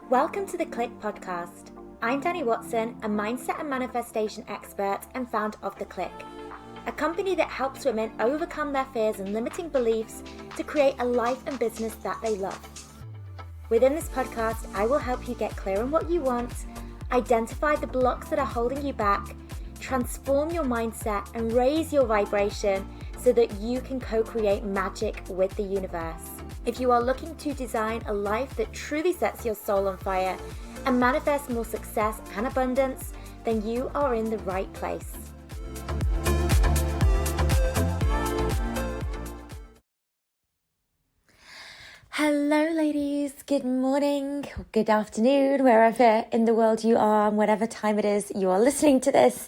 Welcome to the Clique podcast. I'm Dani Watson, a mindset and manifestation expert and founder of the Clique, a company that helps women overcome their fears and limiting beliefs to create a life and business that they love. Within this podcast, I will help you get clear on what you want, identify the blocks that are holding you back, transform your mindset and raise your vibration so that you can co-create magic with the universe. If you are looking to design a life that truly sets your soul on fire and manifest more success and abundance, then you are in the right place. Hello ladies, good morning, good afternoon, wherever in the world you are and whatever time it is you are listening to this.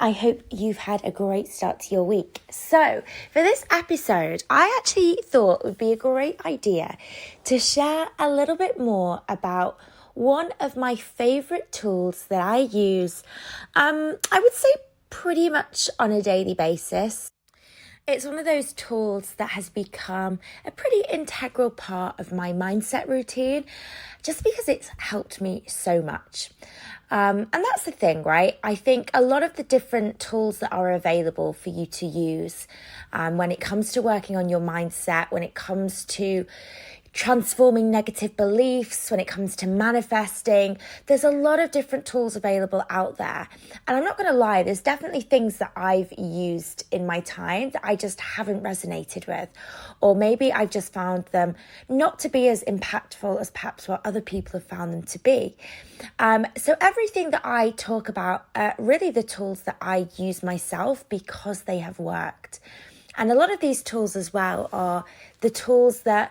I hope you've had a great start to your week. So for this episode, I actually thought it would be a great idea to share a little bit more about one of my favorite tools that I use, I would say pretty much on a daily basis. It's one of those tools that has become a pretty integral part of my mindset routine, just because it's helped me so much. And that's the thing, right? I think a lot of the different tools that are available for you to use when it comes to working on your mindset, when it comes to transforming negative beliefs, when it comes to manifesting, there's a lot of different tools available out there. And I'm not going to lie, there's definitely things that I've used in my time that I just haven't resonated with. Or maybe I've just found them not to be as impactful as perhaps what other people have found them to be. So everything that I talk about are really the tools that I use myself because they have worked. And a lot of these tools as well are the tools that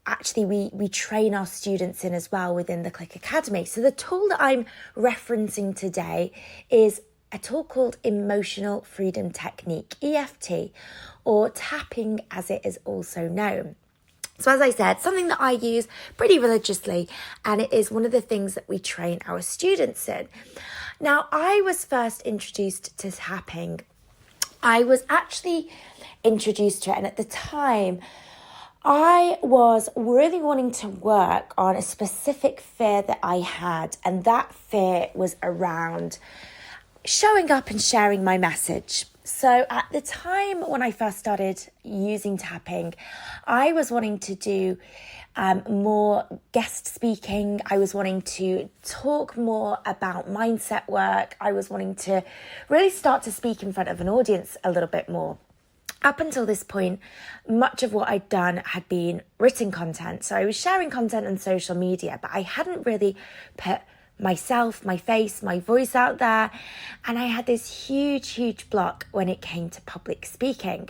actually we train our students in as well within the Clique Academy. So the tool that I'm referencing today is a tool called Emotional Freedom Technique, EFT, or tapping as it is also known. So as I said, something that I use pretty religiously, and it is one of the things that we train our students in. Now, I was first introduced to tapping. I was actually introduced to it, and at the time, I was really wanting to work on a specific fear that I had, and that fear was around showing up and sharing my message. So at the time when I first started using tapping, I was wanting to do more guest speaking. I was wanting to talk more about mindset work. I was wanting to really start to speak in front of an audience a little bit more. Up until this point, much of what I'd done had been written content. So I was sharing content on social media, but I hadn't really put myself, my face, my voice out there. And I had this huge block when it came to public speaking.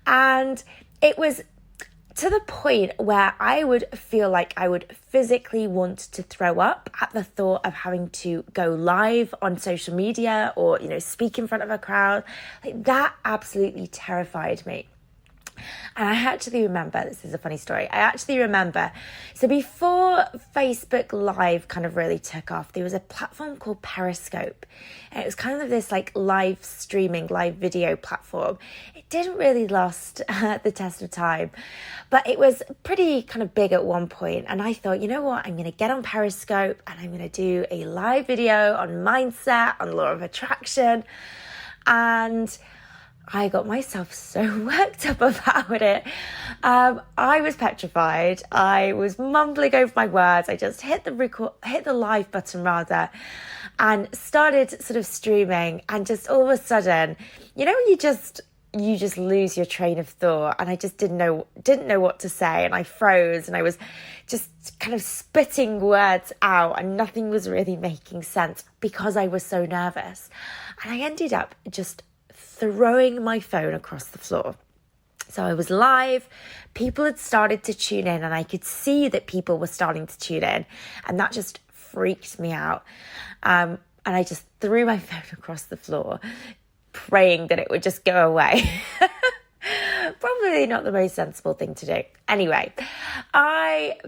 And it was to the point where I would feel like I would physically want to throw up at the thought of having to go live on social media or, speak in front of a crowd. Like that absolutely terrified me. And I actually remember, this is a funny story, so before Facebook Live kind of really took off, there was a platform called Periscope. And it was kind of this like live streaming, live video platform. It didn't really last the test of time, but it was pretty kind of big at one point. And I thought, you know what, I'm going to get on Periscope and I'm going to do a live video on mindset, on law of attraction. And I got myself so worked up about it. I was petrified. I was mumbling over my words. I just hit the live button rather, and started sort of streaming. And just all of a sudden, when you just lose your train of thought. And I just didn't know what to say, and I froze, and I was just kind of spitting words out, and nothing was really making sense because I was so nervous. And I ended up just throwing my phone across the floor. So I was live, people had started to tune in, and I could see that people were starting to tune in, and that just freaked me out. And I just threw my phone across the floor, praying that it would just go away. Probably not the most sensible thing to do. Anyway, I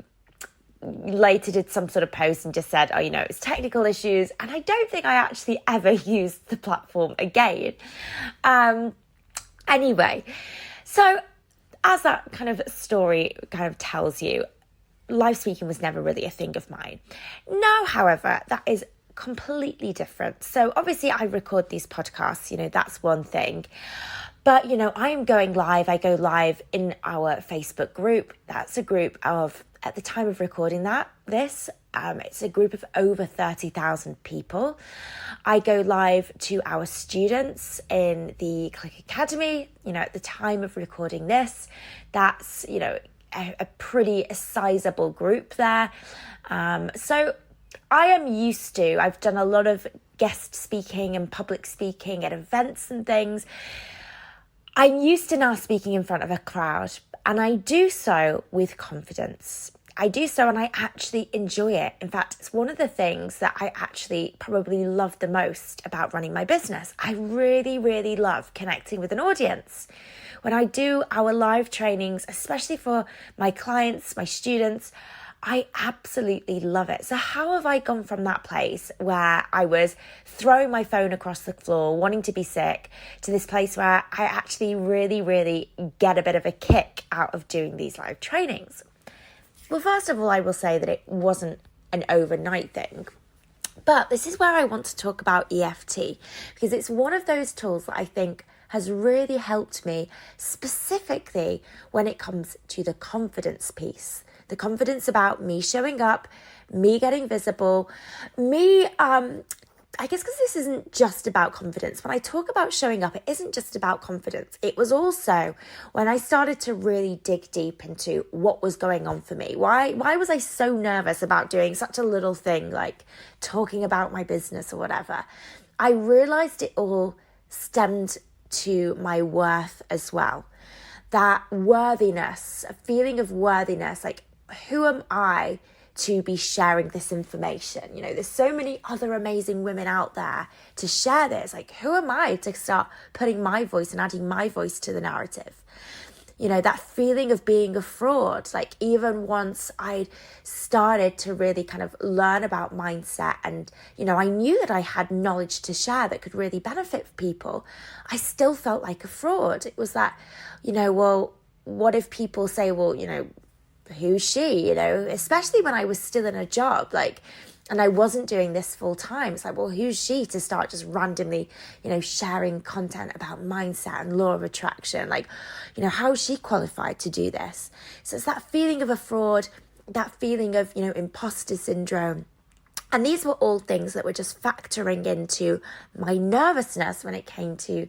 later did some sort of post and just said, it's technical issues. And I don't think I actually ever used the platform again. Anyway, so as that kind of story kind of tells you, live speaking was never really a thing of mine. Now, however, that is completely different. So obviously I record these podcasts, that's one thing. But, I am going live. I go live in our Facebook group. That's a group of, at the time of recording it's a group of over 30,000 people. I go live to our students in the Clique Academy. At the time of recording this, that's, a pretty sizable group there. So I am used to, I've done a lot of guest speaking and public speaking at events and things. I'm used to now speaking in front of a crowd, and I do so with confidence. I do so and I actually enjoy it. In fact, it's one of the things that I actually probably love the most about running my business. I really, really love connecting with an audience. When I do our live trainings, especially for my clients, my students, I absolutely love it. So how have I gone from that place where I was throwing my phone across the floor, wanting to be sick, to this place where I actually really, really get a bit of a kick out of doing these live trainings? Well, first of all, I will say that it wasn't an overnight thing. But this is where I want to talk about EFT, because it's one of those tools that I think has really helped me specifically when it comes to the confidence piece. The confidence about me showing up, me getting visible, I guess because this isn't just about confidence. When I talk about showing up, it isn't just about confidence. It was also when I started to really dig deep into what was going on for me. Why was I so nervous about doing such a little thing like talking about my business or whatever? I realized it all stemmed to my worth as well. That worthiness, a feeling of worthiness, like, who am I to be sharing this information? There's so many other amazing women out there to share this. Like, who am I to start putting my voice and adding my voice to the narrative? That feeling of being a fraud, like even once I started to really kind of learn about mindset and, I knew that I had knowledge to share that could really benefit people, I still felt like a fraud. It was that, well, what if people say, well, who's she, especially when I was still in a job, and I wasn't doing this full time. It's like, well, who's she to start just randomly, sharing content about mindset and law of attraction? How is she qualified to do this? So it's that feeling of a fraud, that feeling of, imposter syndrome. And these were all things that were just factoring into my nervousness when it came to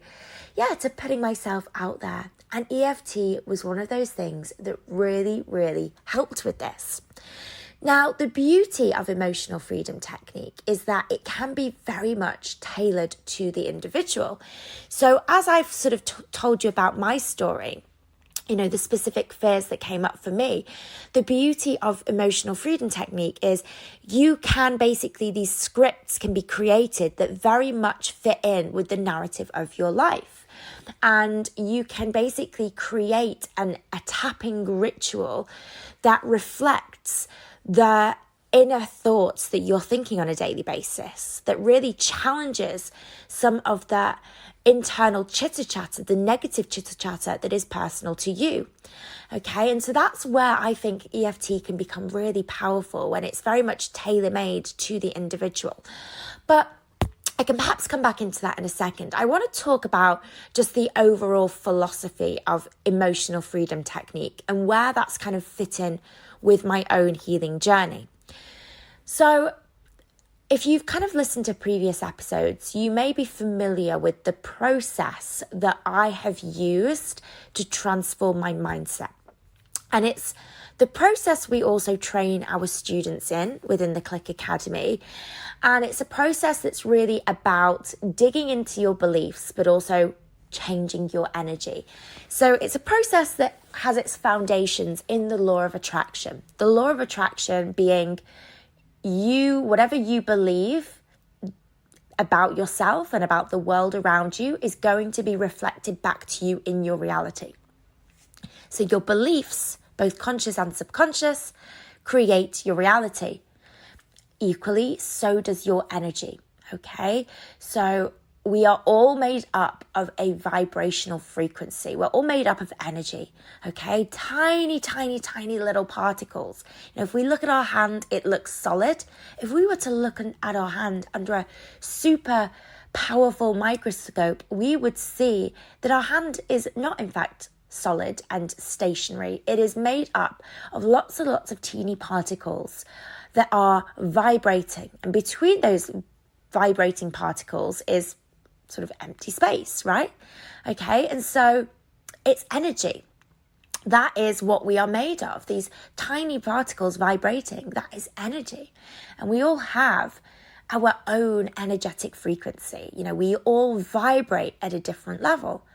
putting myself out there. And EFT was one of those things that really, really helped with this. Now, the beauty of emotional freedom technique is that it can be very much tailored to the individual. So as I've sort of told you about my story, the specific fears that came up for me, the beauty of emotional freedom technique is these scripts can be created that very much fit in with the narrative of your life. And you can basically create a tapping ritual that reflects the inner thoughts that you're thinking on a daily basis, that really challenges some of the internal chitter-chatter, the negative chitter-chatter that is personal to you. Okay, and so that's where I think EFT can become really powerful, when it's very much tailor-made to the individual. But I can perhaps come back into that in a second. I want to talk about just the overall philosophy of emotional freedom technique and where that's kind of fit in with my own healing journey. So if you've kind of listened to previous episodes, you may be familiar with the process that I have used to transform my mindset. And it's the process we also train our students in within the Clique Academy. And it's a process that's really about digging into your beliefs, but also changing your energy. So it's a process that has its foundations in the law of attraction. The law of attraction being whatever you believe about yourself and about the world around you is going to be reflected back to you in your reality. So your beliefs, both conscious and subconscious, create your reality. Equally, so does your energy, okay? So we are all made up of a vibrational frequency. We're all made up of energy, okay? Tiny, tiny, tiny little particles. If we look at our hand, it looks solid. If we were to look at our hand under a super powerful microscope, we would see that our hand is not, in fact, solid and stationary. It is made up of lots and lots of teeny particles that are vibrating. And between those vibrating particles is sort of empty space, right? Okay, and so it's energy. That is what we are made of. These tiny particles vibrating, that is energy. And we all have our own energetic frequency. We all vibrate at a different level.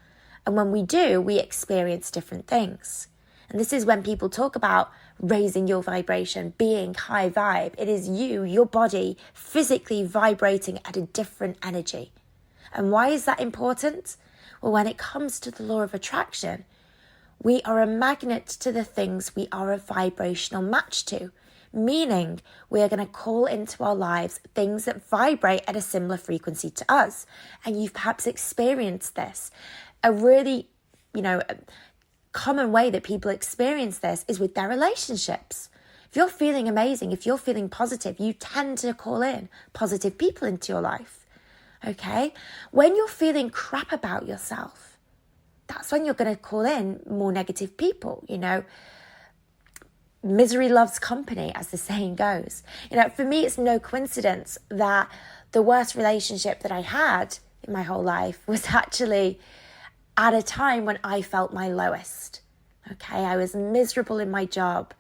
And when we do, we experience different things. And this is when people talk about raising your vibration, being high vibe. It is you, your body, physically vibrating at a different energy. And why is that important? Well, when it comes to the law of attraction, we are a magnet to the things we are a vibrational match to, meaning we are going to call into our lives things that vibrate at a similar frequency to us. And you've perhaps experienced this. A really, common way that people experience this is with their relationships. If you're feeling amazing, if you're feeling positive, you tend to call in positive people into your life. Okay? When you're feeling crap about yourself, that's when you're going to call in more negative people, Misery loves company, as the saying goes. For me, it's no coincidence that the worst relationship that I had in my whole life was actually at a time when I felt my lowest. Okay, I was miserable in my job.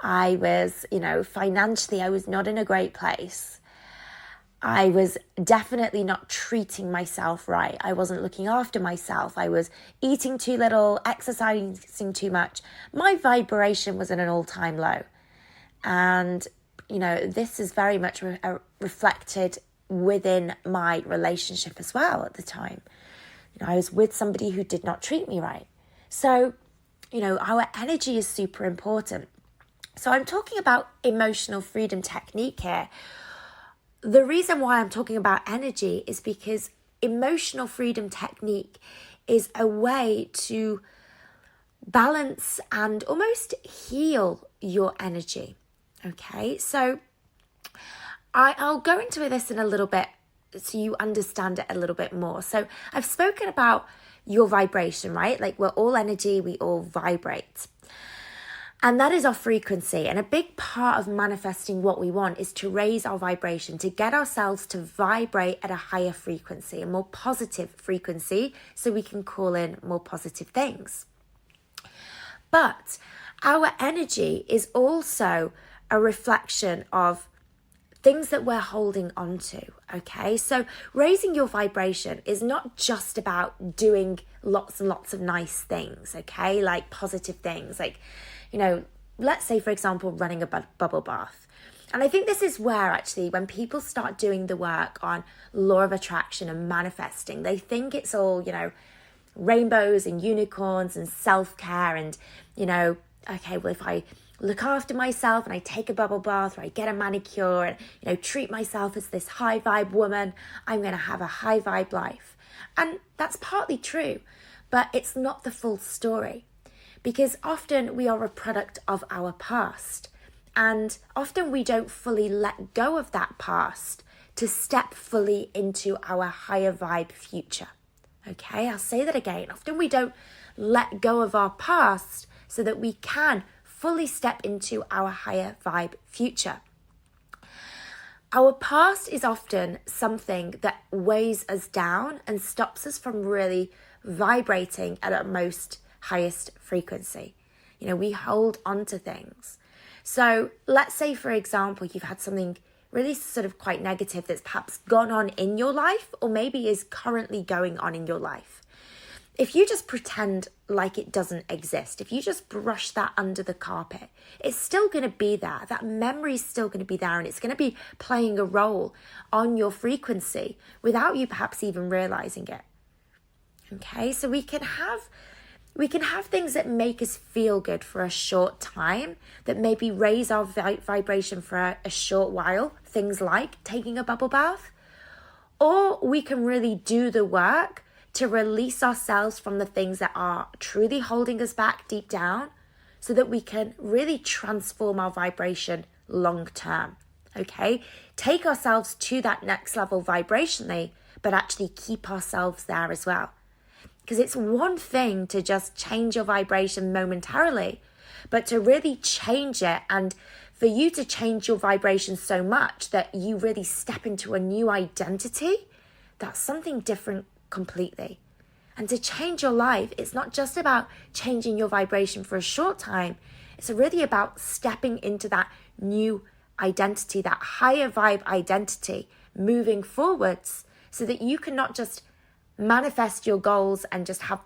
I was, financially, I was not in a great place. I was definitely not treating myself right. I wasn't looking after myself. I was eating too little, exercising too much. My vibration was at an all-time low. And, this is very much reflected within my relationship as well at the time. I was with somebody who did not treat me right. So, our energy is super important. So I'm talking about emotional freedom technique here. The reason why I'm talking about energy is because emotional freedom technique is a way to balance and almost heal your energy. Okay, so I'll go into this in a little bit so you understand it a little bit more. So I've spoken about your vibration, right? Like we're all energy, we all vibrate. And that is our frequency. And a big part of manifesting what we want is to raise our vibration, to get ourselves to vibrate at a higher frequency, a more positive frequency, so we can call in more positive things. But our energy is also a reflection of things that we're holding on to, okay? So raising your vibration is not just about doing lots and lots of nice things, okay? Like positive things, like, let's say, for example, running a bubble bath. And I think this is where actually when people start doing the work on law of attraction and manifesting, they think it's all, rainbows and unicorns and self-care and, okay, well, if I look after myself and I take a bubble bath or I get a manicure and, treat myself as this high vibe woman, I'm going to have a high vibe life. And that's partly true, but it's not the full story. Because often we are a product of our past, and often we don't fully let go of that past to step fully into our higher vibe future. Okay, I'll say that again. Often we don't let go of our past so that we can fully step into our higher vibe future. Our past is often something that weighs us down and stops us from really vibrating at our most highest frequency. We hold on to things. So let's say, for example, you've had something really sort of quite negative that's perhaps gone on in your life or maybe is currently going on in your life. If you just pretend like it doesn't exist, if you just brush that under the carpet, it's still going to be there. That memory is still going to be there, and it's going to be playing a role on your frequency without you perhaps even realizing it. Okay, so we can have things that make us feel good for a short time, that maybe raise our vibration for a short while, things like taking a bubble bath. or we can really do the work to release ourselves from the things that are truly holding us back deep down so that we can really transform our vibration long term, okay? Take ourselves to that next level vibrationally, but actually keep ourselves there as well. Because it's one thing to just change your vibration momentarily, but to really change it, and for you to change your vibration so much that you really step into a new identity, that's something different completely. And to change your life, it's not just about changing your vibration for a short time. It's really about stepping into that new identity, that higher vibe identity, moving forwards so that you can not just manifest your goals and just have,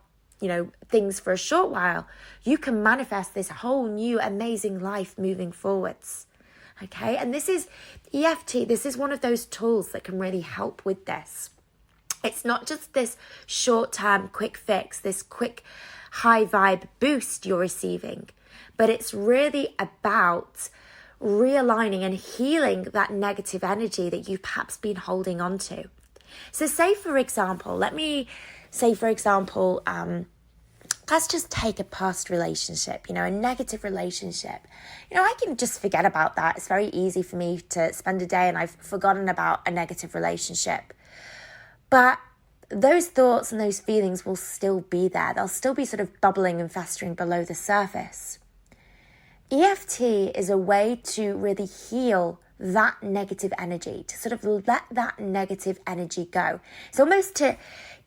things for a short while. You can manifest this whole new amazing life moving forwards. Okay. And this is EFT. This is one of those tools that can really help with this. It's not just this short-term quick fix, this quick high vibe boost you're receiving, but it's really about realigning and healing that negative energy that you've perhaps been holding on to. So let's just take a past relationship, a negative relationship. I can just forget about that. It's very easy for me to spend a day and I've forgotten about a negative relationship. But those thoughts and those feelings will still be there. They'll still be sort of bubbling and festering below the surface. EFT is a way to really heal that negative energy, to sort of let that negative energy go. It's almost to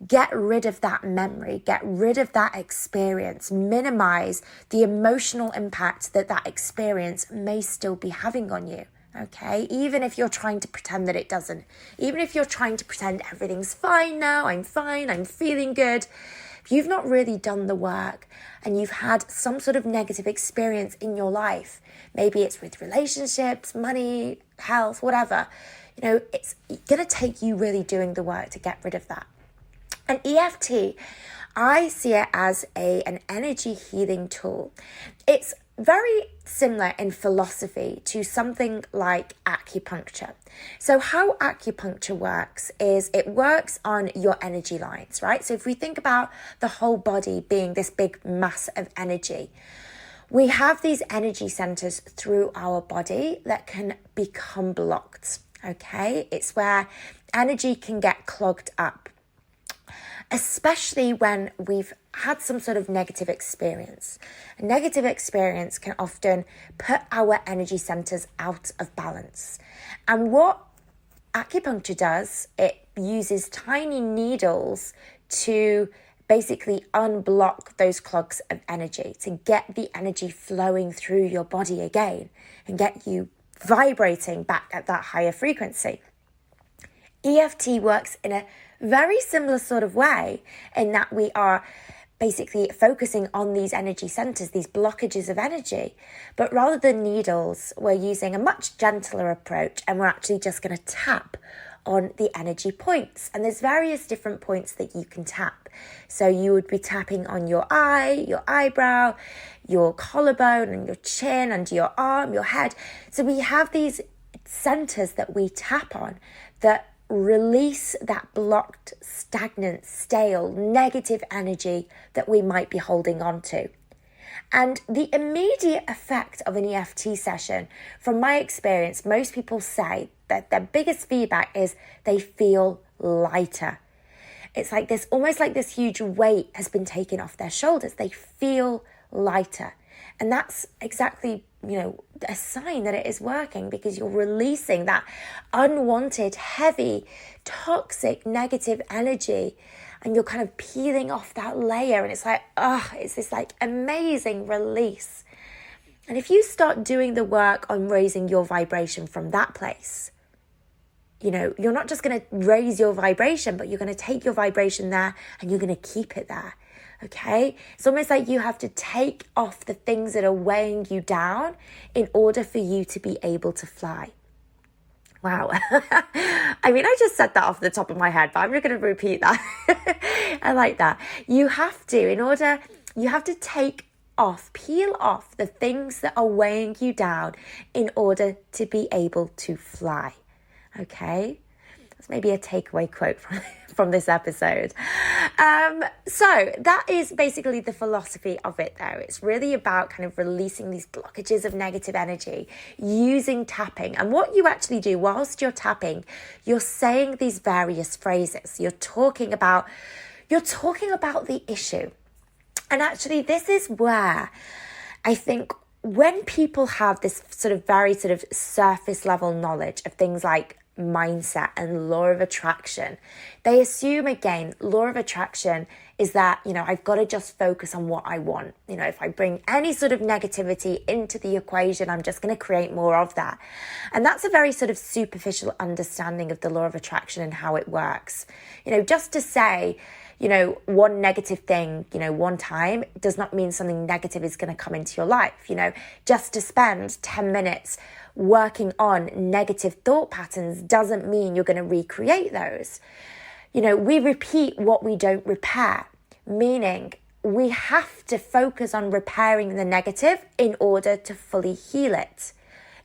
get rid of that memory, get rid of that experience, minimize the emotional impact that experience may still be having on you. Okay, even if you're trying to pretend that it doesn't, even if you're trying to pretend everything's fine now, I'm fine, I'm feeling good. If you've not really done the work and you've had some sort of negative experience in your life, maybe it's with relationships, money, health, whatever, it's going to take you really doing the work to get rid of that. And EFT, I see it as an energy healing tool. It's very similar in philosophy to something like acupuncture. So how acupuncture works is it works on your energy lines, right? So if we think about the whole body being this big mass of energy, we have these energy centers through our body that can become blocked, okay? It's where energy can get clogged up, especially when we've had some sort of negative experience. A negative experience can often put our energy centers out of balance. And what acupuncture does, it uses tiny needles to basically unblock those clogs of energy, to get the energy flowing through your body again and get you vibrating back at that higher frequency. EFT works in a very similar sort of way in that we are basically focusing on these energy centers, these blockages of energy. But rather than needles, we're using a much gentler approach and we're actually just going to tap on the energy points. And there's various different points that you can tap. So you would be tapping on your eye, your eyebrow, your collarbone and your chin, under your arm, your head. So we have these centers that we tap on that release that blocked, stagnant, stale, negative energy that we might be holding on to. And the immediate effect of an EFT session, from my experience, most people say that their biggest feedback is they feel lighter. It's like this, almost like this huge weight has been taken off their shoulders. They feel lighter. And that's exactly, a sign that it is working, because you're releasing that unwanted, heavy, toxic, negative energy, and you're kind of peeling off that layer. And it's like, it's this like amazing release. And if you start doing the work on raising your vibration from that place, you're not just going to raise your vibration, but you're going to take your vibration there and you're going to keep it there. Okay, it's almost like you have to take off the things that are weighing you down in order for you to be able to fly. Wow. I mean, I just said that off the top of my head, but I'm just going to repeat that. I like that. You have to peel off the things that are weighing you down in order to be able to fly. Okay. That's maybe a takeaway quote from this episode. So that is basically the philosophy of it, though. It's really about kind of releasing these blockages of negative energy using tapping. And what you actually do whilst you're tapping, you're saying these various phrases. You're talking about the issue. And actually, this is where I think when people have this very surface level knowledge of things like mindset and law of attraction, they assume, again, law of attraction is that, I've got to just focus on what I want. If I bring any sort of negativity into the equation, I'm just going to create more of that. And that's a very superficial understanding of the law of attraction and how it works. Just to say, one negative thing, one time does not mean something negative is going to come into your life. Just to spend 10 minutes working on negative thought patterns doesn't mean you're going to recreate those. We repeat what we don't repair, meaning we have to focus on repairing the negative in order to fully heal it,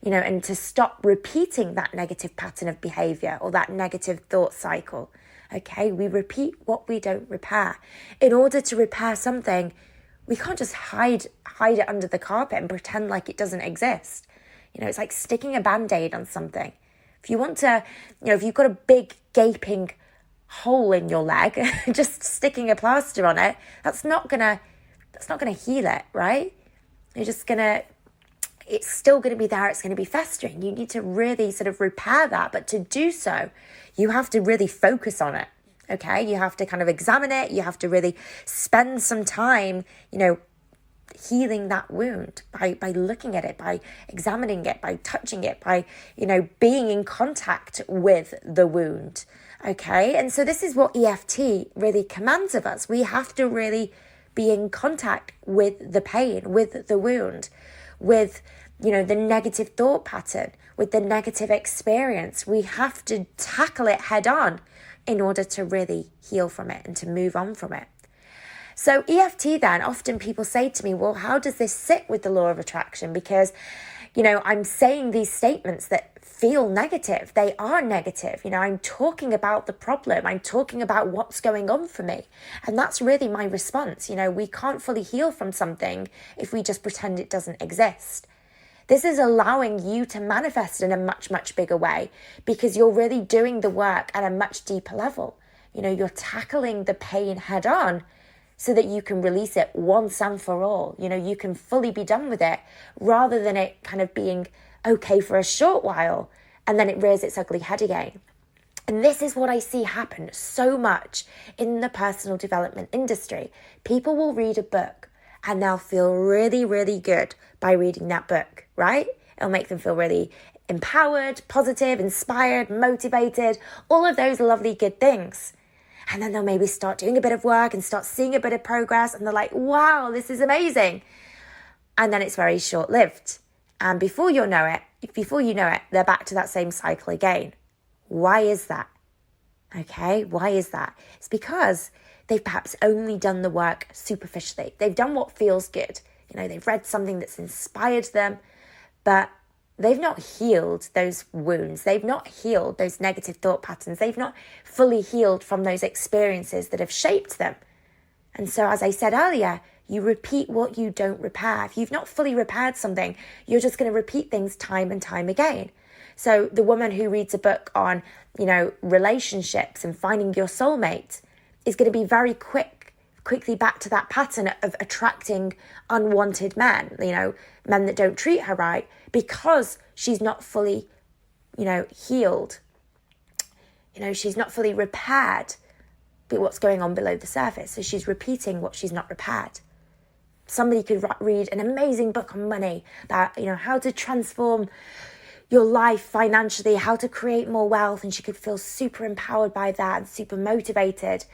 and to stop repeating that negative pattern of behavior or that negative thought cycle. Okay, we repeat what we don't repair. In order to repair something, we can't just hide it under the carpet and pretend like it doesn't exist. It's like sticking a Band-Aid on something. If you want to, if you've got a big gaping hole in your leg, just sticking a plaster on it, that's not gonna heal it, right? It's still gonna be there, it's gonna be festering. You need to really repair that, but to do so, you have to really focus on it, okay? You have to kind of examine it, you have to really spend some time, healing that wound by looking at it, by examining it, by touching it, by, being in contact with the wound, okay? And so this is what EFT really commands of us. We have to really be in contact with the pain, with the wound, with, the negative thought pattern, with the negative experience. We have to tackle it head on in order to really heal from it and to move on from it. So EFT then, often people say to me, well, how does this sit with the law of attraction? Because, I'm saying these statements that feel negative. They are negative. I'm talking about the problem. I'm talking about what's going on for me. And that's really my response. We can't fully heal from something if we just pretend it doesn't exist. This is allowing you to manifest in a much, much bigger way because you're really doing the work at a much deeper level. You're tackling the pain head on so that you can release it once and for all. You can fully be done with it rather than it kind of being okay for a short while and then it rears its ugly head again. And this is what I see happen so much in the personal development industry. People will read a book and they'll feel really, really good by reading that book, right? It'll make them feel really empowered, positive, inspired, motivated, all of those lovely good things. And then they'll maybe start doing a bit of work and start seeing a bit of progress. And they're like, wow, this is amazing. And then it's very short-lived. And before you know it, they're back to that same cycle again. Why is that? Okay, why is that? It's because they've perhaps only done the work superficially. They've done what feels good. They've read something that's inspired them, but they've not healed those wounds. They've not healed those negative thought patterns. They've not fully healed from those experiences that have shaped them. And so, as I said earlier, you repeat what you don't repair. If you've not fully repaired something, you're just going to repeat things time and time again. So the woman who reads a book on, relationships and finding your soulmate is going to be very quickly back to that pattern of attracting unwanted men, men that don't treat her right, because she's not fully, healed. She's not fully repaired what's going on below the surface. So she's repeating what she's not repaired. Somebody could read an amazing book on money about, how to transform your life financially, how to create more wealth, and she could feel super empowered by that and super motivated.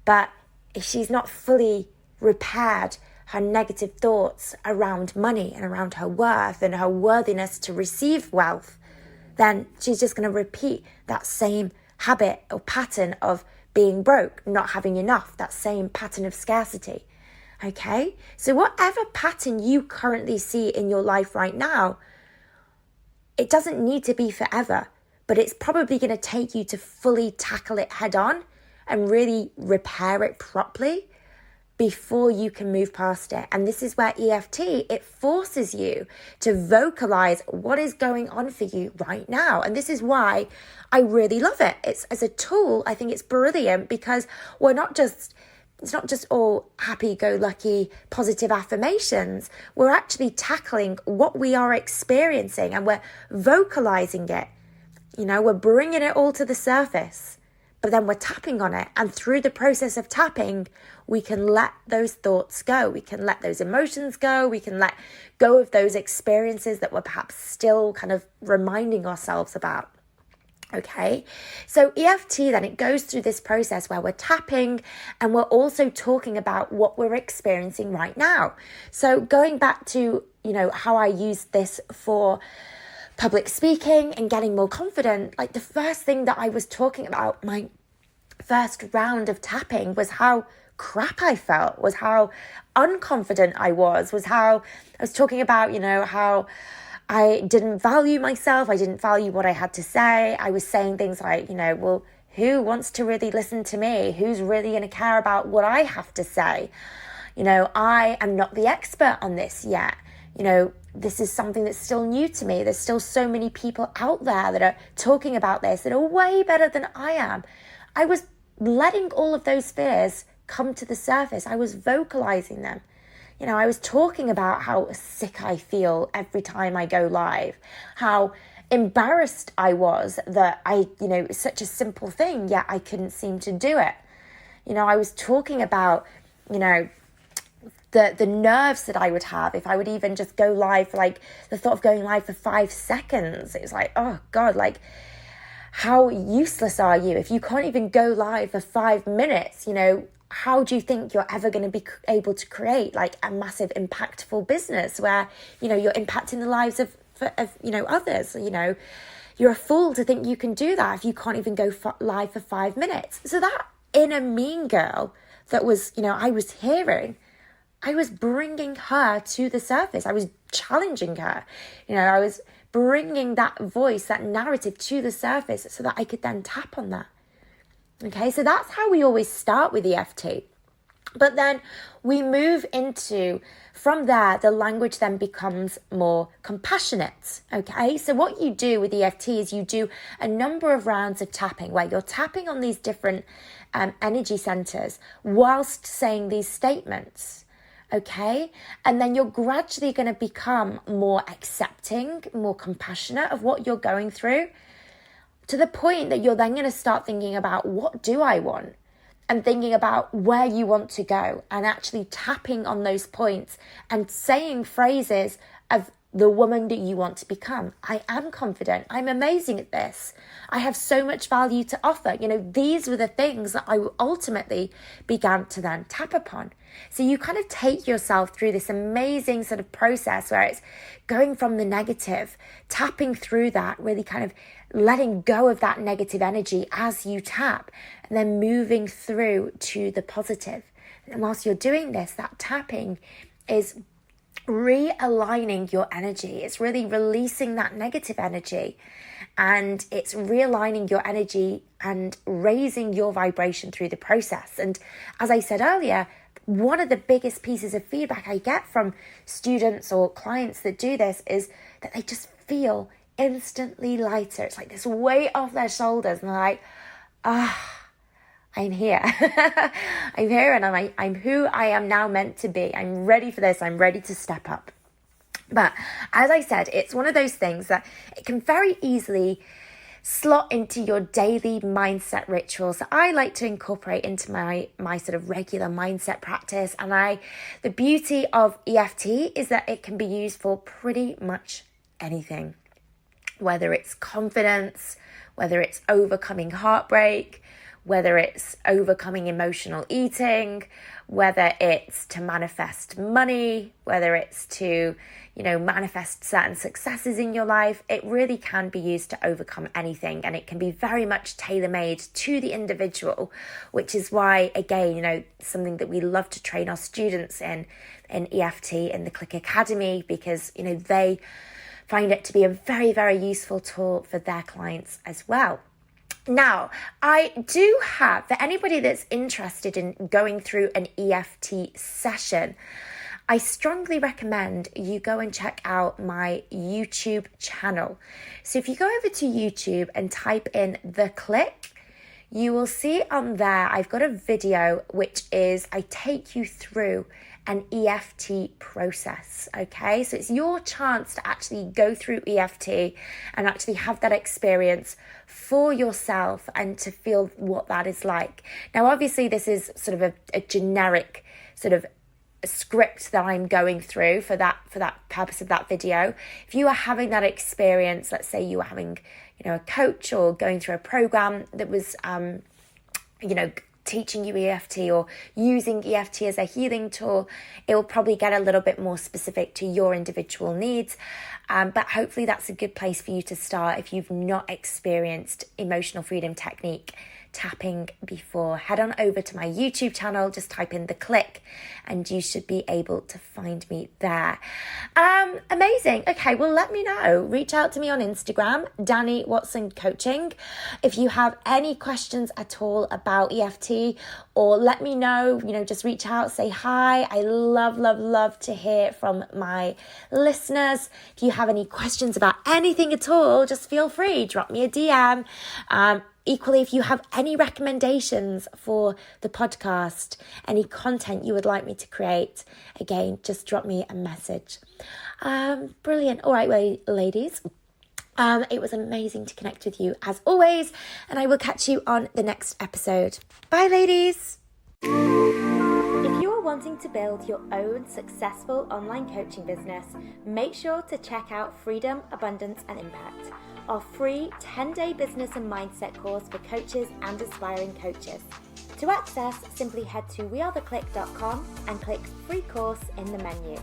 But if she's not fully repaired her negative thoughts around money and around her worth and her worthiness to receive wealth, then she's just going to repeat that same habit or pattern of being broke, not having enough, that same pattern of scarcity. Okay? So whatever pattern you currently see in your life right now, it doesn't need to be forever, but it's probably going to take you to fully tackle it head on and really repair it properly before you can move past it. And this is where EFT, it forces you to vocalize what is going on for you right now. And this is why I really love it. It's as a tool, I think it's brilliant, because it's not just all happy-go-lucky positive affirmations. We're actually tackling what we are experiencing and we're vocalizing it. We're bringing it all to the surface, but then we're tapping on it. And through the process of tapping, we can let those thoughts go. We can let those emotions go. We can let go of those experiences that we're perhaps still kind of reminding ourselves about. Okay, so EFT then, it goes through this process where we're tapping and we're also talking about what we're experiencing right now. So going back to, how I use this for public speaking and getting more confident, like the first thing that I was talking about, my first round of tapping, was how crap I felt, was how unconfident I was how I was talking about, how I didn't value myself. I didn't value what I had to say. I was saying things like, well, who wants to really listen to me? Who's really going to care about what I have to say? I am not the expert on this yet. This is something that's still new to me. There's still so many people out there that are talking about this that are way better than I am. I was letting all of those fears come to the surface. I was vocalizing them. I was talking about how sick I feel every time I go live, how embarrassed I was that it's such a simple thing, yet I couldn't seem to do it. I was talking about, the nerves that I would have if I would even just go live for the thought of going live for 5 seconds. It was like, oh God, how useless are you if you can't even go live for 5 minutes, how do you think you're ever going to be able to create a massive impactful business where, you're impacting the lives of others? You're a fool to think you can do that if you can't even go live for 5 minutes. So that inner mean girl that was, I was hearing, I was bringing her to the surface. I was challenging her. I was bringing that voice, that narrative to the surface so that I could then tap on that. Okay, so that's how we always start with EFT. But then we move into, from there, the language then becomes more compassionate. Okay, so what you do with EFT is you do a number of rounds of tapping where you're tapping on these different energy centers whilst saying these statements. Okay, and then you're gradually going to become more accepting, more compassionate of what you're going through, to the point that you're then going to start thinking about, what do I want? And thinking about where you want to go and actually tapping on those points and saying phrases of the woman that you want to become. I am confident. I'm amazing at this. I have so much value to offer. These were the things that I ultimately began to then tap upon. So you kind of take yourself through this amazing sort of process where it's going from the negative, tapping through that, really kind of letting go of that negative energy as you tap, and then moving through to the positive. And whilst you're doing this, that tapping is realigning your energy. It's really releasing that negative energy, and it's realigning your energy and raising your vibration through the process. And as I said earlier, one of the biggest pieces of feedback I get from students or clients that do this is that they just feel instantly lighter. It's like this weight off their shoulders, and they're like, I'm here. I'm here, and I'm who I am now meant to be. I'm ready for this. I'm ready to step up. But as I said, it's one of those things that it can very easily slot into your daily mindset rituals that I like to incorporate into my sort of regular mindset practice. And the beauty of EFT is that it can be used for pretty much anything, whether it's confidence, whether it's overcoming heartbreak, whether it's overcoming emotional eating, whether it's to manifest money, whether it's to, manifest certain successes in your life. It really can be used to overcome anything, and it can be very much tailor-made to the individual, which is why, again, something that we love to train our students in EFT in the Clique Academy, because, they find it to be a very, very useful tool for their clients as well. Now, I do have, for anybody that's interested in going through an EFT session, I strongly recommend you go and check out my YouTube channel. So if you go over to YouTube and type in The Clique, you will see on there, I've got a video which is, I take you through an EFT process, okay? So it's your chance to actually go through EFT and actually have that experience for yourself and to feel what that is like. Now, obviously, this is sort of a generic sort of script that I'm going through for that purpose of that video. If you are having that experience, let's say you are having, a coach or going through a program that was, teaching you EFT or using EFT as a healing tool, it will probably get a little bit more specific to your individual needs. But hopefully that's a good place for you to start if you've not experienced emotional freedom technique tapping before. Head on over to my YouTube channel, just type in The Clique and you should be able to find me there. Amazing. Okay, well, let me know. Reach out to me on Instagram, Dani Watson Coaching, if you have any questions at all about EFT, or let me know, just reach out, say hi. I love to hear from my listeners. If you have any questions about anything at all, just feel free, drop me a DM. Equally, if you have any recommendations for the podcast, any content you would like me to create, again, just drop me a message. Brilliant. All right, well, ladies, it was amazing to connect with you as always, and I will catch you on the next episode. Bye, ladies. If you are wanting to build your own successful online coaching business, make sure to check out Freedom, Abundance and Impact, our free 10-day business and mindset course for coaches and aspiring coaches. To access, simply head to wearetheclique.com and click free course in the menu.